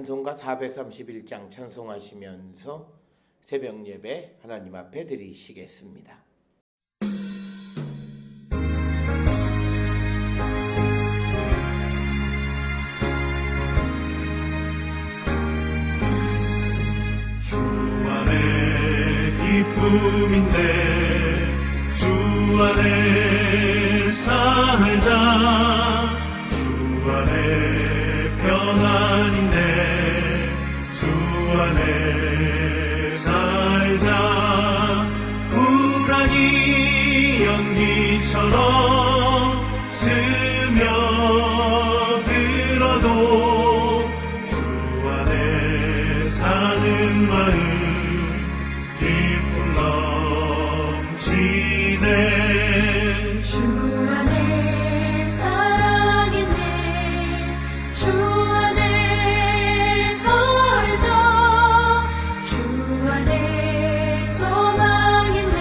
찬송가 431장 찬송하시면서 새벽 예배 하나님 앞에 드리시겠습니다. 주 안에 기쁨인데 주 안에 살자. 주 안에 평안인데 주 안에 살자. 우라니 연기처럼 스며들어도 주 안에 사는 마음 기쁨 넘치네. 주 안에 사랑있네. 주 안에 살자. 주 안에 소망있네.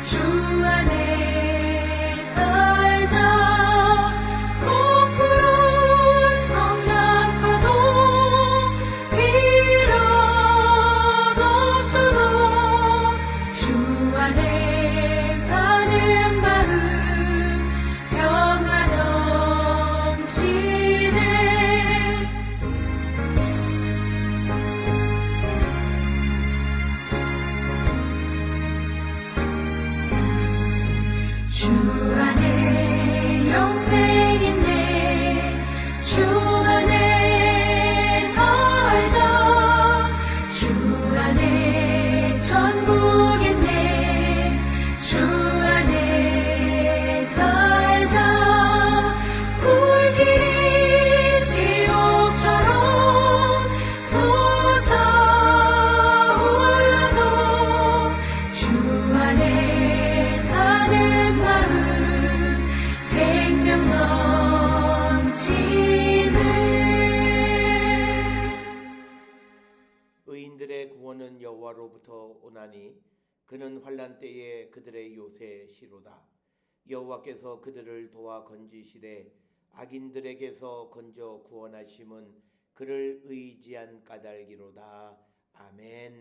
주 안에 살자. 공포로 성납하도 비록 덮쳐도 주 안에 사는 마음 평안 넘치네. 주 안에 영생있네. 주 안에 살자. 주 안에 천국있네. 주 안에 살자. 불길이 지옥처럼 솟아올라도 주 안에 사는 마음 생명 넘치네. 의인들의 구원은 여호와로부터 오나니 그는 환난 때에 그들의 요새시로다. 여호와께서 그들을 도와 건지시되 악인들에게서 건져 구원하심은 그를 의지한 까닭이로다. 아멘.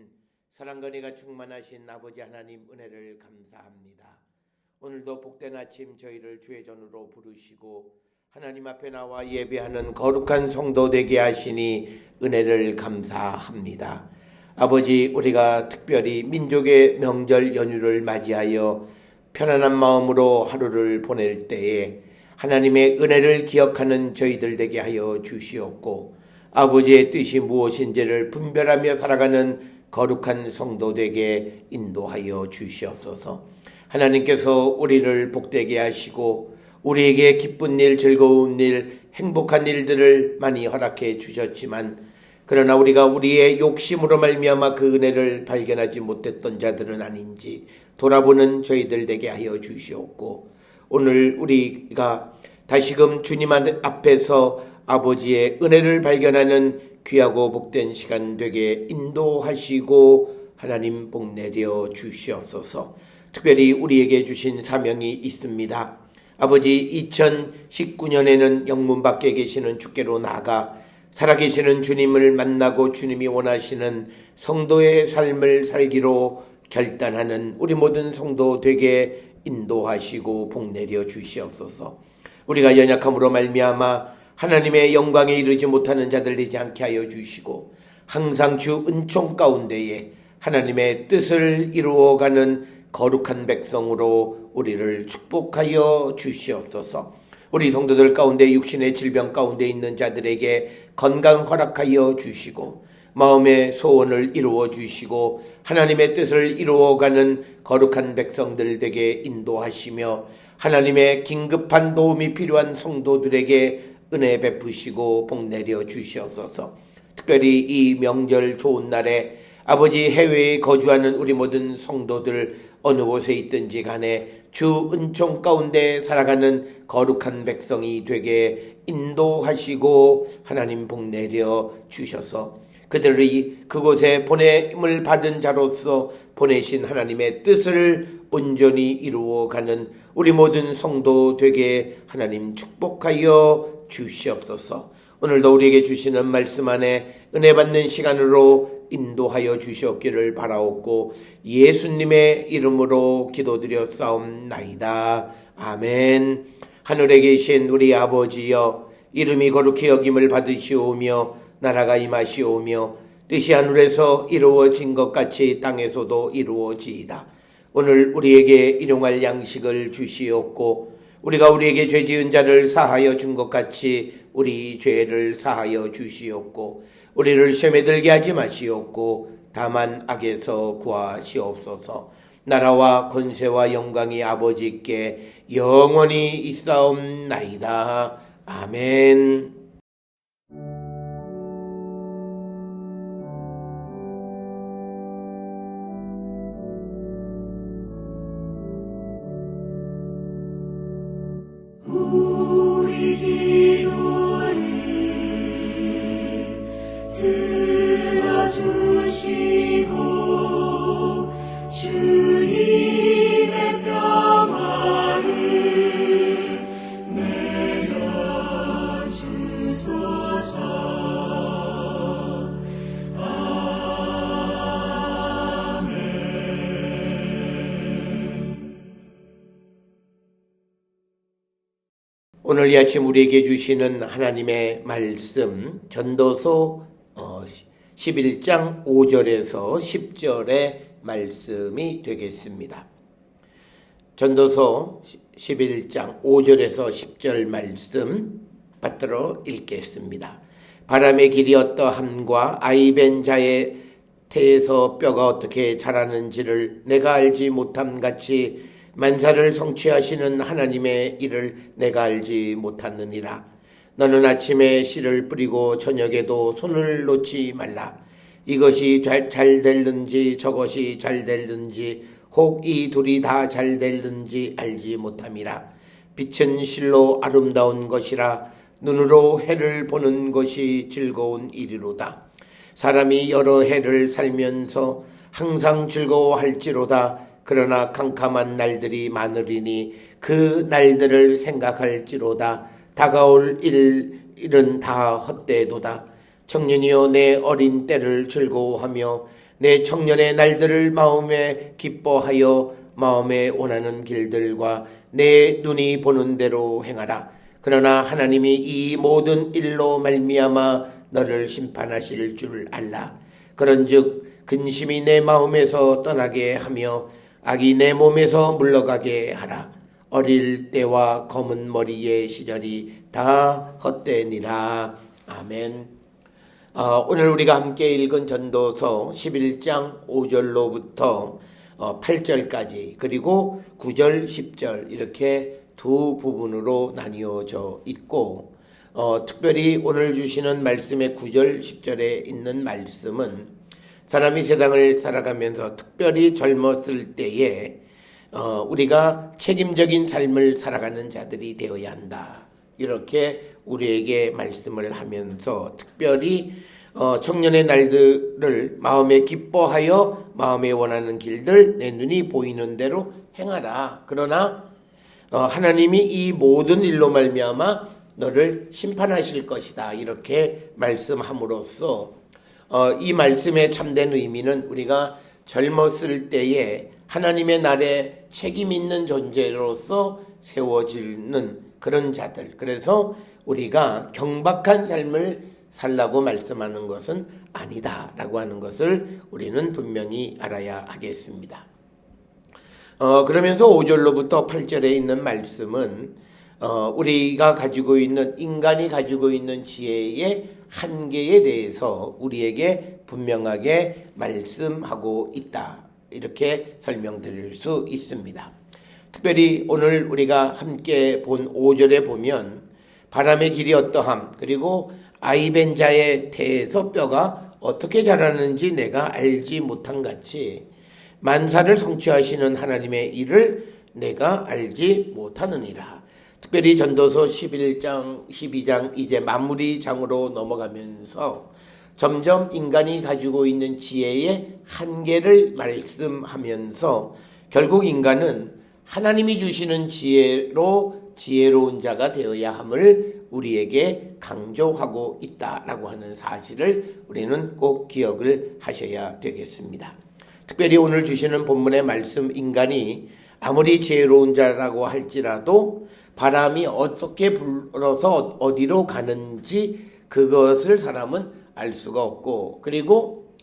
사랑과 은혜가 충만하신 아버지 하나님 은혜를 감사합니다. 오늘도 복된 아침 저희를 주의 전으로 부르시고 하나님 앞에 나와 예배하는 거룩한 성도 되게 하시니 은혜를 감사합니다. 아버지, 우리가 특별히 민족의 명절 연휴를 맞이하여 편안한 마음으로 하루를 보낼 때에 하나님의 은혜를 기억하는 저희들 되게 하여 주시옵고, 아버지의 뜻이 무엇인지를 분별하며 살아가는 거룩한 성도 되게 인도하여 주시옵소서. 하나님께서 우리를 복되게 하시고 우리에게 기쁜 일, 즐거운 일, 행복한 일들을 많이 허락해 주셨지만, 그러나 우리가 우리의 욕심으로 말미암아 그 은혜를 발견하지 못했던 자들은 아닌지 돌아보는 저희들 되게 하여 주시옵고, 오늘 우리가 다시금 주님 앞에서 아버지의 은혜를 발견하는 귀하고 복된 시간 되게 인도하시고 하나님 복 내려 주시옵소서. 특별히 우리에게 주신 사명이 있습니다. 아버지, 2019년에는 영문 밖에 계시는 주께로 나아가 살아계시는 주님을 만나고 주님이 원하시는 성도의 삶을 살기로 결단하는 우리 모든 성도 되게 인도하시고 복 내려 주시옵소서. 우리가 연약함으로 말미암아 하나님의 영광에 이르지 못하는 자들 되지 않게 하여 주시고, 항상 주 은총 가운데에 하나님의 뜻을 이루어가는 거룩한 백성으로 우리를 축복하여 주시옵소서. 우리 성도들 가운데 육신의 질병 가운데 있는 자들에게 건강 허락하여 주시고, 마음의 소원을 이루어 주시고 하나님의 뜻을 이루어가는 거룩한 백성들 되게 인도하시며, 하나님의 긴급한 도움이 필요한 성도들에게 은혜 베푸시고 복 내려 주시옵소서. 특별히 이 명절 좋은 날에 아버지, 해외에 거주하는 우리 모든 성도들 어느 곳에 있든지 간에 주 은총 가운데 살아가는 거룩한 백성이 되게 인도하시고 하나님 복 내려 주셔서 그들이 그곳에 보냄을 받은 자로서 보내신 하나님의 뜻을 온전히 이루어가는 우리 모든 성도 되게 하나님 축복하여 주시옵소서. 오늘도 우리에게 주시는 말씀 안에 은혜 받는 시간으로 인도하여 주시옵기를 바라옵고 예수님의 이름으로 기도드렸사옵나이다. 아멘. 하늘에 계신 우리 아버지여, 이름이 거룩히 여김을 받으시오며 나라가 임하시오며 뜻이 하늘에서 이루어진 것 같이 땅에서도 이루어지이다. 오늘 우리에게 일용할 양식을 주시옵고 우리가 우리에게 죄 지은 자를 사하여 준 것 같이 우리 죄를 사하여 주시옵고 우리를 시험에 들게 하지 마시옵고 다만 악에서 구하시옵소서. 나라와 권세와 영광이 아버지께 영원히 있사옵나이다. 아멘. 우리 기도를 들어주시고 주님의 평화를 내려주소서. 오늘 이 아침 우리에게 주시는 하나님의 말씀 전도서 11장 5절에서 10절의 말씀이 되겠습니다. 전도서 11장 5절에서 10절 말씀 받들어 읽겠습니다. 바람의 길이 어떠함과 아이벤 자의 태에서 뼈가 어떻게 자라는지를 내가 알지 못함 같이 만사를 성취하시는 하나님의 일을 내가 알지 못하느니라. 너는 아침에 씨를 뿌리고 저녁에도 손을 놓지 말라. 이것이 잘 될는지 저것이 잘 될는지 혹 이 둘이 다 잘 될는지 알지 못함이라. 빛은 실로 아름다운 것이라 눈으로 해를 보는 것이 즐거운 일이로다. 사람이 여러 해를 살면서 항상 즐거워할지로다. 그러나 캄캄한 날들이 많으리니 그 날들을 생각할지로다. 다가올 일은 다 헛되도다. 청년이여 내 어린 때를 즐거워하며 내 청년의 날들을 마음에 기뻐하여 마음에 원하는 길들과 내 눈이 보는 대로 행하라. 그러나 하나님이 이 모든 일로 말미암아 너를 심판하실 줄 알라. 그런즉 근심이 내 마음에서 떠나게 하며 악이 내 몸에서 물러가게 하라. 어릴 때와 검은 머리의 시절이 다 헛되니라. 아멘. 오늘 우리가 함께 읽은 전도서 11장 5절로부터 8절까지 그리고 9절, 10절 이렇게 두 부분으로 나뉘어져 있고 특별히 오늘 주시는 말씀의 9절, 10절에 있는 말씀은 사람이 세상을 살아가면서 특별히 젊었을 때에 우리가 책임적인 삶을 살아가는 자들이 되어야 한다. 이렇게 우리에게 말씀을 하면서 특별히 청년의 날들을 마음에 기뻐하여 마음에 원하는 길들 내 눈이 보이는 대로 행하라. 그러나 하나님이 이 모든 일로 말미암아 너를 심판하실 것이다. 이렇게 말씀함으로써 이 말씀의 참된 의미는 우리가 젊었을 때에 하나님의 날에 책임 있는 존재로서 세워지는 그런 자들. 그래서 우리가 경박한 삶을 살라고 말씀하는 것은 아니다라고 하는 것을 우리는 분명히 알아야 하겠습니다. 그러면서 5절로부터 8절에 있는 말씀은 우리가 가지고 있는 인간이 가지고 있는 지혜의 한계에 대해서 우리에게 분명하게 말씀하고 있다. 이렇게 설명드릴 수 있습니다. 특별히 오늘 우리가 함께 본 5절에 보면 바람의 길이 어떠함 그리고 아이벤 자의 태에서 뼈가 어떻게 자라는지 내가 알지 못한 같이 만사를 성취하시는 하나님의 일을 내가 알지 못하느니라. 특별히 전도서 11장, 12장 이제 마무리 장으로 넘어가면서 점점 인간이 가지고 있는 지혜의 한계를 말씀하면서 결국 인간은 하나님이 주시는 지혜로 지혜로운 자가 되어야 함을 우리에게 강조하고 있다라고 하는 사실을 우리는 꼭 기억을 하셔야 되겠습니다. 특별히 오늘 주시는 본문의 말씀, 인간이 아무리 지혜로운 자라고 할지라도 바람이 어떻게 불어서 어디로 가는지 그것을 사람은 알 수가 없고, 그리고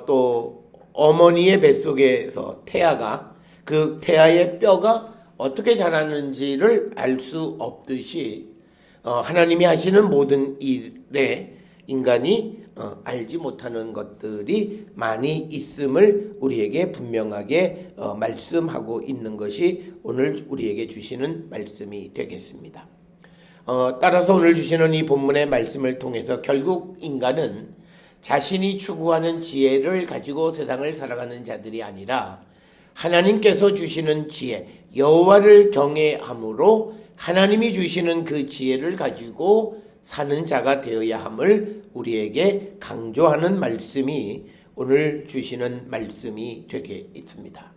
또 어머니의 뱃속에서 태아가 그 태아의 뼈가 어떻게 자라는지를 알 수 없듯이 하나님이 하시는 모든 일에 인간이 알지 못하는 것들이 많이 있음을 우리에게 분명하게 말씀하고 있는 것이 오늘 우리에게 주시는 말씀이 되겠습니다. 따라서 오늘 주시는 이 본문의 말씀을 통해서 결국 인간은 자신이 추구하는 지혜를 가지고 세상을 살아가는 자들이 아니라 하나님께서 주시는 지혜, 여호와를 경외함으로 하나님이 주시는 그 지혜를 가지고 사는 자가 되어야 함을 우리에게 강조하는 말씀이 오늘 주시는 말씀이 되게 있습니다.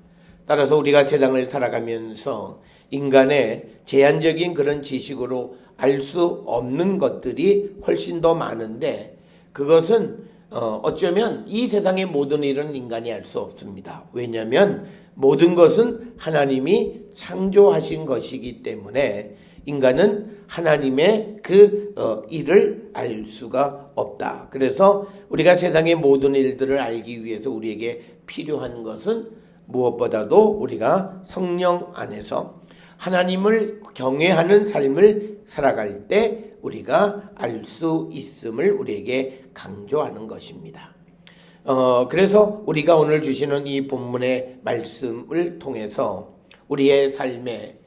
따라서 우리가 세상을 살아가면서 인간의 제한적인 그런 지식으로 알 수 없는 것들이 훨씬 더 많은데, 그것은 어쩌면 이 세상의 모든 일은 인간이 알 수 없습니다. 왜냐하면 모든 것은 하나님이 창조하신 것이기 때문에 인간은 하나님의 그 일을 알 수가 없다. 그래서 우리가 세상의 모든 일들을 알기 위해서 우리에게 필요한 것은 무엇보다도 우리가 성령 안에서 하나님을 경외하는 삶을 살아갈 때 우리가 알 수 있음을 우리에게 강조하는 것입니다. 그래서 우리가 오늘 주시는 이 본문의 말씀을 통해서 우리의 삶에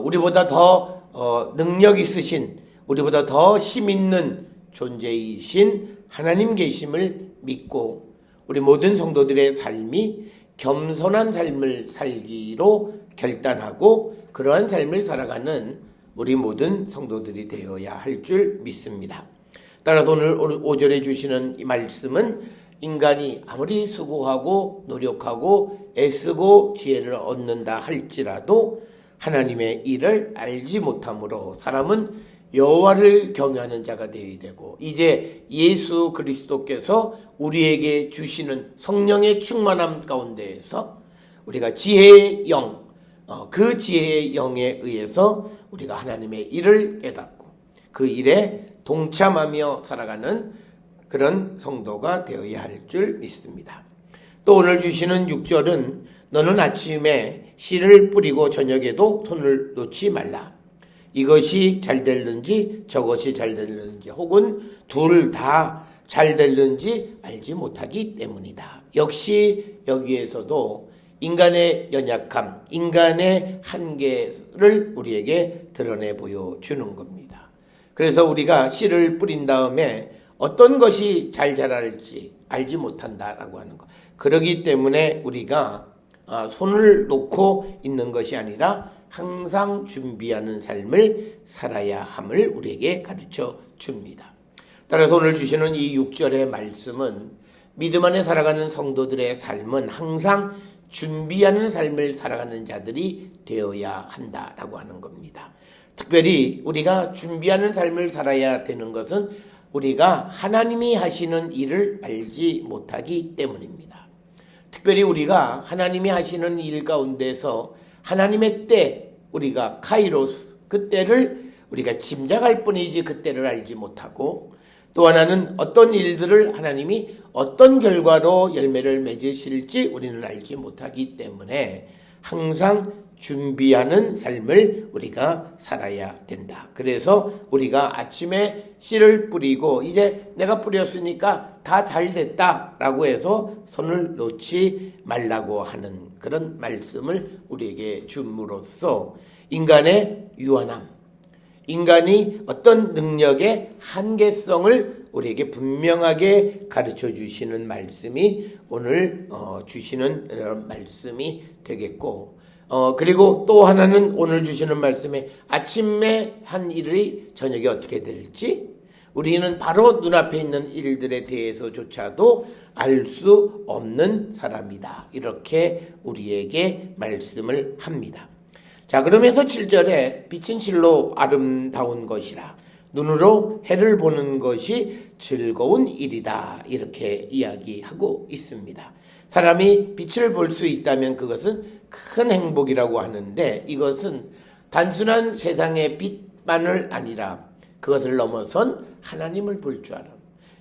우리보다 더 능력 있으신, 우리보다 더 힘 있는 존재이신 하나님 계심을 믿고 우리 모든 성도들의 삶이 겸손한 삶을 살기로 결단하고 그러한 삶을 살아가는 우리 모든 성도들이 되어야 할 줄 믿습니다. 따라서 오늘 5절에 주시는 이 말씀은 인간이 아무리 수고하고 노력하고 애쓰고 지혜를 얻는다 할지라도 하나님의 일을 알지 못함으로 사람은 여호와를 경외하는 자가 되어야 되고, 이제 예수 그리스도께서 우리에게 주시는 성령의 충만함 가운데에서 우리가 지혜의 영, 그 지혜의 영에 의해서 우리가 하나님의 일을 깨닫고 그 일에 동참하며 살아가는 그런 성도가 되어야 할 줄 믿습니다. 또 오늘 주시는 6절은 너는 아침에 씨를 뿌리고 저녁에도 손을 놓지 말라. 이것이 잘 될는지 저것이 잘 될는지 혹은 둘 다 잘 될는지 알지 못하기 때문이다. 역시 여기에서도 인간의 연약함, 인간의 한계를 우리에게 드러내 보여주는 겁니다. 그래서 우리가 씨를 뿌린 다음에 어떤 것이 잘 자랄지 알지 못한다라고 하는 것. 그러기 때문에 우리가 손을 놓고 있는 것이 아니라 항상 준비하는 삶을 살아야 함을 우리에게 가르쳐 줍니다. 따라서 오늘 주시는 이 6절의 말씀은 믿음 안에 살아가는 성도들의 삶은 항상 준비하는 삶을 살아가는 자들이 되어야 한다라고 하는 겁니다. 특별히 우리가 준비하는 삶을 살아야 되는 것은 우리가 하나님이 하시는 일을 알지 못하기 때문입니다. 특별히 우리가 하나님이 하시는 일 가운데서 하나님의 때, 우리가 카이로스, 그 때를 우리가 짐작할 뿐이지 그 때를 알지 못하고, 또 하나는 어떤 일들을 하나님이 어떤 결과로 열매를 맺으실지 우리는 알지 못하기 때문에 항상 준비하는 삶을 우리가 살아야 된다. 그래서 우리가 아침에 씨를 뿌리고 이제 내가 뿌렸으니까 다 잘 됐다라고 해서 손을 놓지 말라고 하는 그런 말씀을 우리에게 줌으로써 인간의 유한함, 인간이 어떤 능력의 한계성을 우리에게 분명하게 가르쳐 주시는 말씀이 오늘 주시는 말씀이 되겠고, 그리고 또 하나는 오늘 주시는 말씀에 아침에 한 일이 저녁에 어떻게 될지 우리는 바로 눈앞에 있는 일들에 대해서조차도 알 수 없는 사람이다. 이렇게 우리에게 말씀을 합니다. 자, 그러면서 7절에 빛은 실로 아름다운 것이라 눈으로 해를 보는 것이 즐거운 일이다. 이렇게 이야기하고 있습니다. 사람이 빛을 볼 수 있다면 그것은 큰 행복이라고 하는데 이것은 단순한 세상의 빛만을 아니라 그것을 넘어선 하나님을 볼 줄 알아.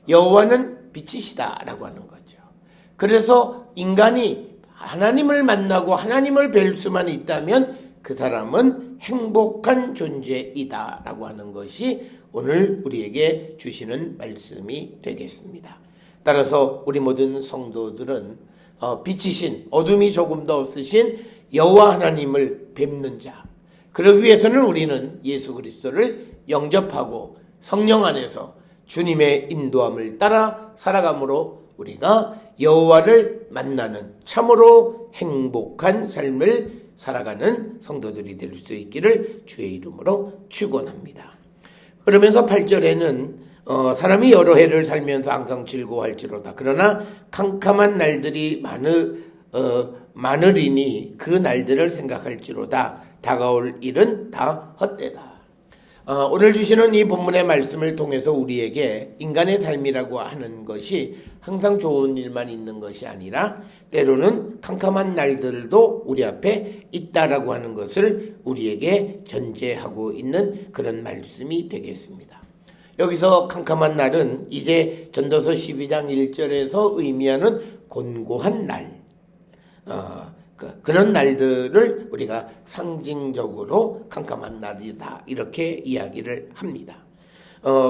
여호와는 빛이시다라고 하는 거죠. 그래서 인간이 하나님을 만나고 하나님을 뵐 수만 있다면 그 사람은 행복한 존재이다라고 하는 것이 오늘 우리에게 주시는 말씀이 되겠습니다. 따라서 우리 모든 성도들은 빛이신 어둠이 조금 더 없으신 여호와 하나님을 뵙는 자, 그러기 위해서는 우리는 예수 그리스도를 영접하고 성령 안에서 주님의 인도함을 따라 살아감으로 우리가 여호와를 만나는 참으로 행복한 삶을 살아가는 성도들이 될 수 있기를 주의 이름으로 축원합니다. 그러면서 8절에는 사람이 여러 해를 살면서 항상 즐거워할지로다. 그러나 캄캄한 날들이 많으리니 그 날들을 생각할지로다. 다가올 일은 다 헛되다. 오늘 주시는 이 본문의 말씀을 통해서 우리에게 인간의 삶이라고 하는 것이 항상 좋은 일만 있는 것이 아니라 때로는 캄캄한 날들도 우리 앞에 있다라고 하는 것을 우리에게 전제하고 있는 그런 말씀이 되겠습니다. 여기서 캄캄한 날은 이제 전도서 12장 1절에서 의미하는 곤고한 날, 그런 날들을 우리가 상징적으로 캄캄한 날이다 이렇게 이야기를 합니다.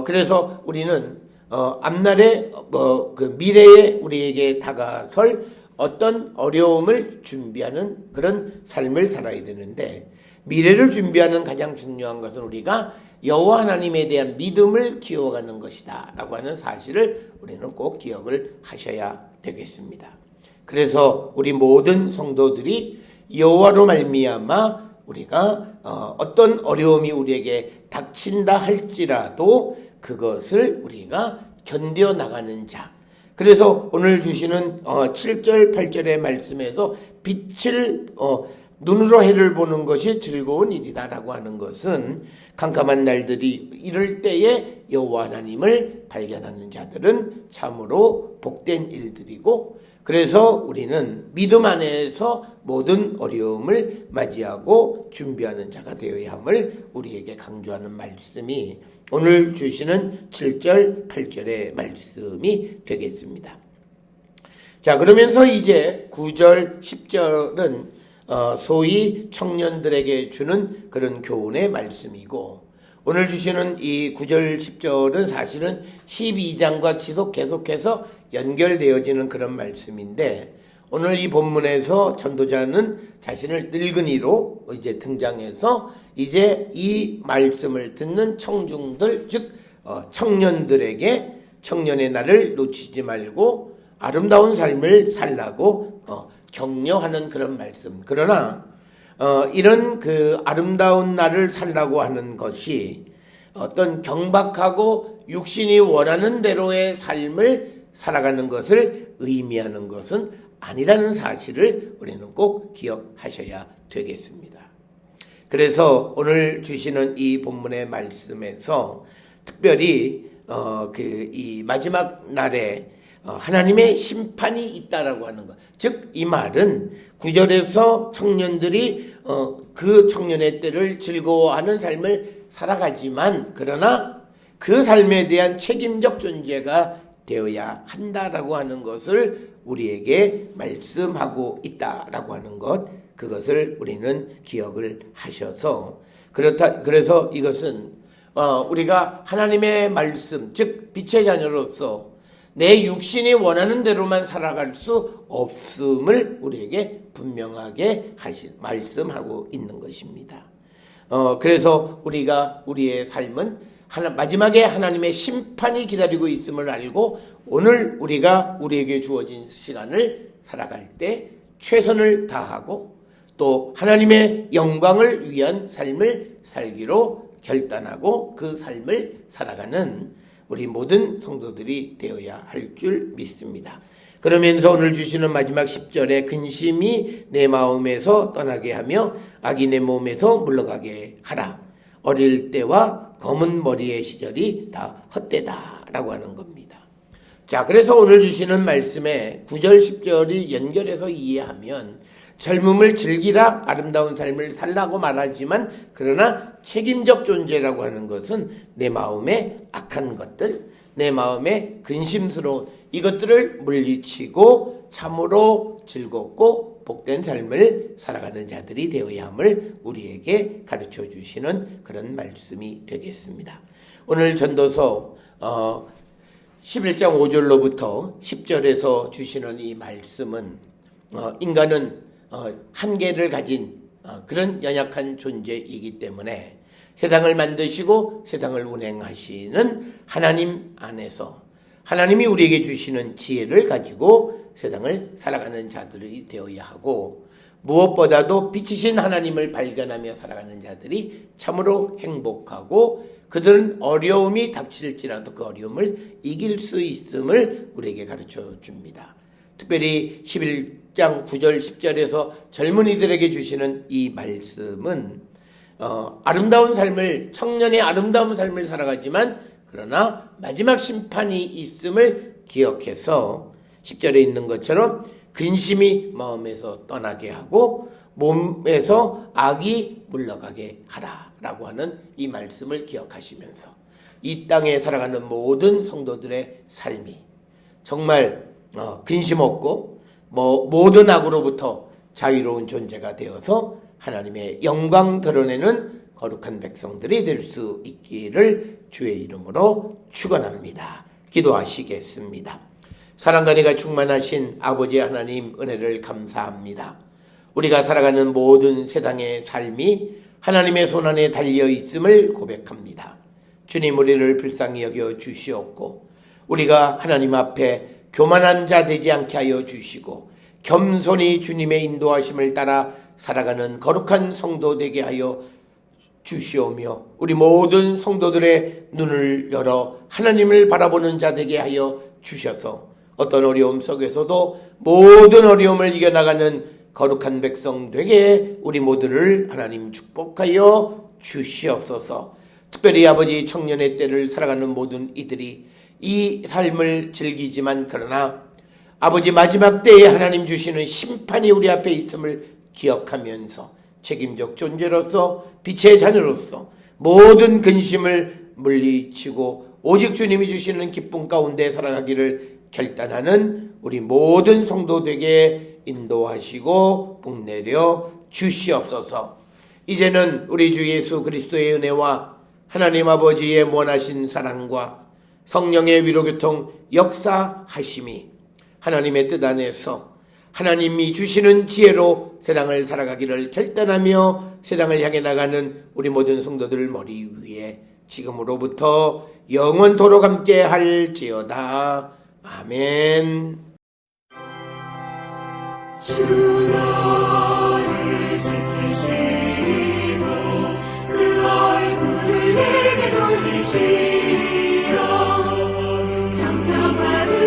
그래서 우리는 앞날에 그 미래에 우리에게 다가설 어떤 어려움을 준비하는 그런 삶을 살아야 되는데 미래를 준비하는 가장 중요한 것은 우리가 여호와 하나님에 대한 믿음을 키워가는 것이다 라고 하는 사실을 우리는 꼭 기억을 하셔야 되겠습니다. 그래서 우리 모든 성도들이 여호와로 말미암아 우리가 어떤 어려움이 우리에게 닥친다 할지라도 그것을 우리가 견뎌 나가는 자. 그래서 오늘 주시는 7절 8절의 말씀에서 빛을 눈으로 해를 보는 것이 즐거운 일이다라고 하는 것은 캄캄한 날들이 이럴 때에 여호와 하나님을 발견하는 자들은 참으로 복된 일들이고 그래서 우리는 믿음 안에서 모든 어려움을 맞이하고 준비하는 자가 되어야 함을 우리에게 강조하는 말씀이 오늘 주시는 7절, 8절의 말씀이 되겠습니다. 자, 그러면서 이제 9절, 10절은 소위 청년들에게 주는 그런 교훈의 말씀이고 오늘 주시는 이 9절 10절은 사실은 12장과 계속해서 연결되어지는 그런 말씀인데 오늘 이 본문에서 전도자는 자신을 늙은이로 이제 등장해서 이제 이 말씀을 듣는 청중들 즉 청년들에게 청년의 날을 놓치지 말고 아름다운 삶을 살라고 격려하는 그런 말씀. 그러나 이런 그 아름다운 날을 살라고 하는 것이 어떤 경박하고 육신이 원하는 대로의 삶을 살아가는 것을 의미하는 것은 아니라는 사실을 우리는 꼭 기억하셔야 되겠습니다. 그래서 오늘 주시는 이 본문의 말씀에서 특별히 이 마지막 날에 하나님의 심판이 있다라고 하는 것. 즉 이 말은 9절에서 청년들이 그 청년의 때를 즐거워하는 삶을 살아가지만 그러나 그 삶에 대한 책임적 존재가 되어야 한다라고 하는 것을 우리에게 말씀하고 있다라고 하는 것, 그것을 우리는 기억을 하셔서 그래서 이것은 우리가 하나님의 말씀, 즉 빛의 자녀로서 내 육신이 원하는 대로만 살아갈 수 없음을 우리에게 분명하게 말씀하고 있는 것입니다. 그래서 우리의 삶은 마지막에 하나님의 심판이 기다리고 있음을 알고 오늘 우리에게 주어진 시간을 살아갈 때 최선을 다하고 또 하나님의 영광을 위한 삶을 살기로 결단하고 그 삶을 살아가는 우리 모든 성도들이 되어야 할 줄 믿습니다. 그러면서 오늘 주시는 마지막 10절에 근심이 내 마음에서 떠나게 하며 악이 내 몸에서 물러가게 하라. 어릴 때와 검은 머리의 시절이 다 헛되다라고 하는 겁니다. 자, 그래서 오늘 주시는 말씀에 9절 10절이 연결해서 이해하면 젊음을 즐기라, 아름다운 삶을 살라고 말하지만 그러나 책임적 존재라고 하는 것은 내 마음에 악한 것들, 내 마음에 근심스러운 이것들을 물리치고 참으로 즐겁고 복된 삶을 살아가는 자들이 되어야 함을 우리에게 가르쳐 주시는 그런 말씀이 되겠습니다. 오늘 전도서 11장 5절로부터 10절에서 주시는 이 말씀은 인간은 한계를 가진 그런 연약한 존재이기 때문에 세상을 만드시고 세상을 운행하시는 하나님 안에서 하나님이 우리에게 주시는 지혜를 가지고 세상을 살아가는 자들이 되어야 하고 무엇보다도 빛이신 하나님을 발견하며 살아가는 자들이 참으로 행복하고 그들은 어려움이 닥칠지라도 그 어려움을 이길 수 있음을 우리에게 가르쳐 줍니다. 특별히 11장 9절 10절에서 젊은이들에게 주시는 이 말씀은 아름다운 삶을 청년의 아름다운 삶을 살아가지만 그러나 마지막 심판이 있음을 기억해서 10절에 있는 것처럼 근심이 마음에서 떠나게 하고 몸에서 악이 물러가게 하라라고 하는 이 말씀을 기억하시면서 이 땅에 살아가는 모든 성도들의 삶이 정말 근심 없고 모든 악으로부터 자유로운 존재가 되어서 하나님의 영광 드러내는 거룩한 백성들이 될 수 있기를 주의 이름으로 축원합니다. 기도하시겠습니다. 사랑과 은혜가 충만하신 아버지 하나님 은혜를 감사합니다. 우리가 살아가는 모든 세상의 삶이 하나님의 손안에 달려 있음을 고백합니다. 주님 우리를 불쌍히 여겨 주시옵고 우리가 하나님 앞에 교만한 자 되지 않게 하여 주시고 겸손히 주님의 인도하심을 따라 살아가는 거룩한 성도 되게 하여 주시오며 우리 모든 성도들의 눈을 열어 하나님을 바라보는 자 되게 하여 주셔서 어떤 어려움 속에서도 모든 어려움을 이겨나가는 거룩한 백성 되게 우리 모두를 하나님 축복하여 주시옵소서. 특별히 아버지 청년의 때를 살아가는 모든 이들이 이 삶을 즐기지만 그러나 아버지 마지막 때에 하나님 주시는 심판이 우리 앞에 있음을 기억하면서 책임적 존재로서 빛의 자녀로서 모든 근심을 물리치고 오직 주님이 주시는 기쁨 가운데 살아가기를 결단하는 우리 모든 성도들에게 인도하시고 복내려 주시옵소서. 이제는 우리 주 예수 그리스도의 은혜와 하나님 아버지의 원하신 사랑과 성령의 위로교통 역사하심이 하나님의 뜻 안에서 하나님이 주시는 지혜로 세상을 살아가기를 결단하며 세상을 향해 나가는 우리 모든 성도들 머리 위에 지금으로부터 영원토록 함께 할지어다. 아멘. 주 너를 지키시고 그 얼굴을 내게 돌리시어 장평화를